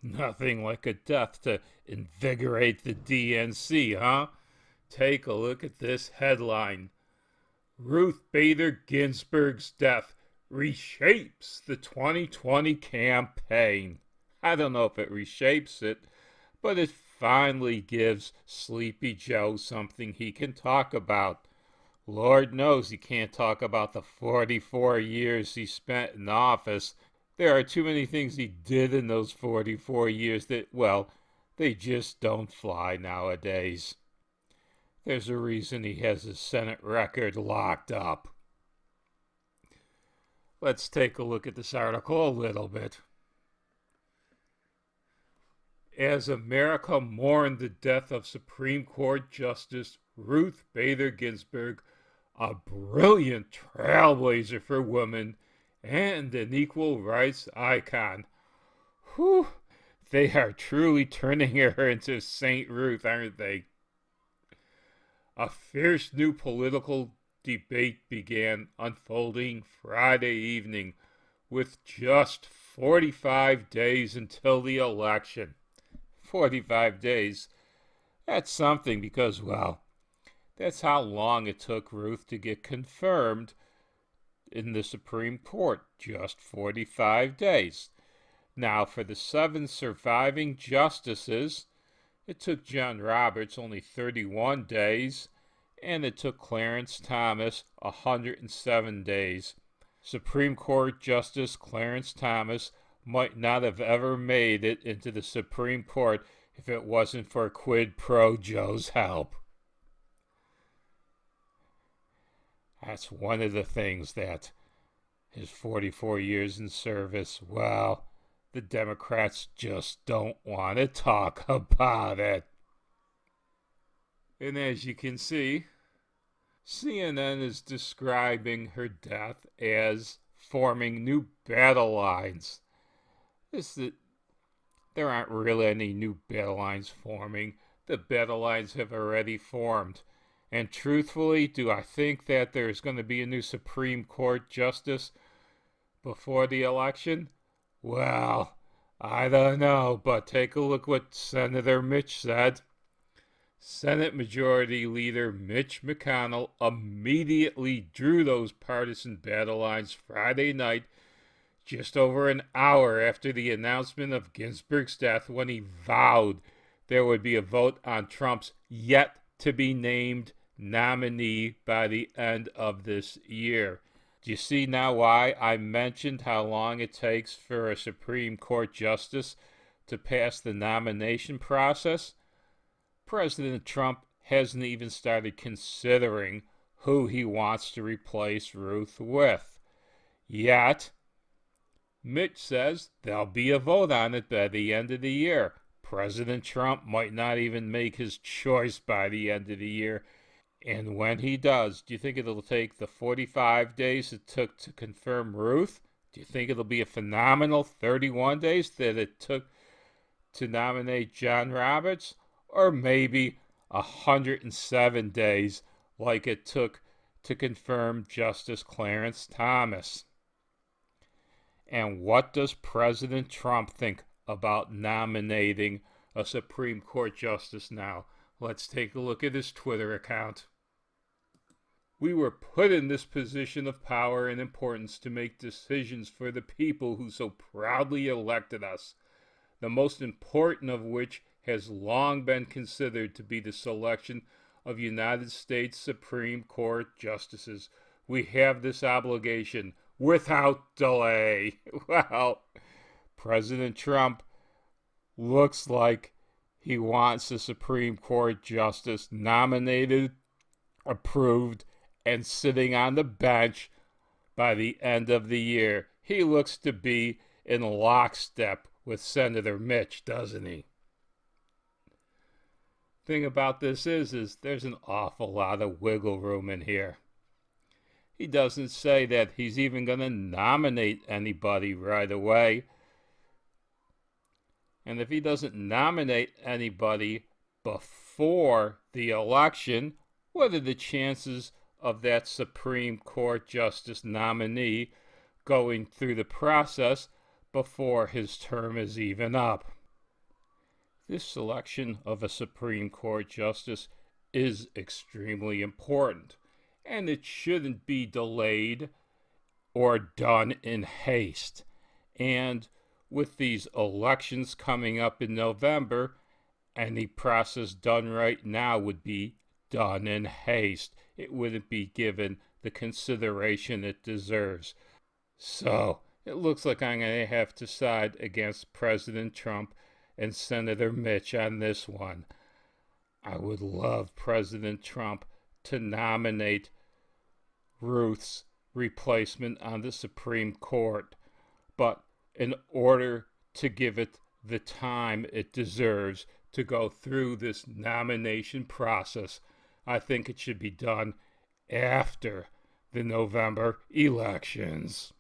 Nothing like a death to invigorate the DNC, huh? Take a look at this headline. Ruth Bader Ginsburg's death reshapes the 2020 campaign. I don't know if it reshapes it, but it finally gives Sleepy Joe something he can talk about. Lord knows he can't talk about the 44 years he spent in office. There are too many things he did in those 44 years that, well, they just don't fly nowadays. There's a reason he has his Senate record locked up. Let's take a look at this article a little bit. As America mourned the death of Supreme Court Justice Ruth Bader Ginsburg, a brilliant trailblazer for women and an equal rights icon. Whew, they are truly turning her into St. Ruth, aren't they? A fierce new political debate began unfolding Friday evening with just 45 days until the election. 45 days. That's something because, well, that's how long it took Ruth to get confirmed in the Supreme Court. Just 45 days. Now, for the 7 surviving justices, it took John Roberts only 31 days, and it took Clarence Thomas 107 days. Supreme Court Justice Clarence Thomas might not have ever made it into the Supreme Court if it wasn't for Quid Pro Joe's help. That's one of the things that his 44 years in service, well, the Democrats just don't want to talk about it. And as you can see, CNN is describing her death as forming new battle lines. There aren't really any new battle lines forming. The battle lines have already formed. And truthfully, do I think that there's going to be a new Supreme Court justice before the election? Well, I don't know, but take a look what Senator Mitch said. Senate Majority Leader Mitch McConnell immediately drew those partisan battle lines Friday night, just over an hour after the announcement of Ginsburg's death, when he vowed there would be a vote on Trump's yet-to-be-named nominee by the end of this year. Do you see now why I mentioned how long it takes for a Supreme Court justice to pass the nomination process? President Trump hasn't even started considering who he wants to replace Ruth with. Yet, Mitch says there'll be a vote on it by the end of the year. President Trump might not even make his choice by the end of the year. And when he does, do you think it'll take the 45 days it took to confirm Ruth? Do you think it'll be a phenomenal 31 days that it took to nominate John Roberts? Or maybe 107 days like it took to confirm Justice Clarence Thomas? And what does President Trump think about nominating a Supreme Court justice now? Let's take a look at his Twitter account. We were put in this position of power and importance to make decisions for the people who so proudly elected us, the most important of which has long been considered to be the selection of United States Supreme Court justices. We have this obligation without delay. Well, President Trump looks like he wants a Supreme Court justice nominated, approved, and sitting on the bench by the end of the year. He looks to be in lockstep with Senator Mitch, doesn't he? Thing about this is there's an awful lot of wiggle room in here. He doesn't say that he's even going to nominate anybody right away. And if he doesn't nominate anybody before the election, what are the chances of that Supreme Court Justice nominee going through the process before his term is even up? This selection of a Supreme Court justice is extremely important, and it shouldn't be delayed or done in haste. And with these elections coming up in November, any process done right now would be done in haste. It wouldn't be given the consideration it deserves. So it looks like I'm going to have to side against President Trump and Senator Mitch on this one. I would love President Trump to nominate Ruth's replacement on the Supreme Court, but in order to give it the time it deserves to go through this nomination process, I think it should be done after the November elections.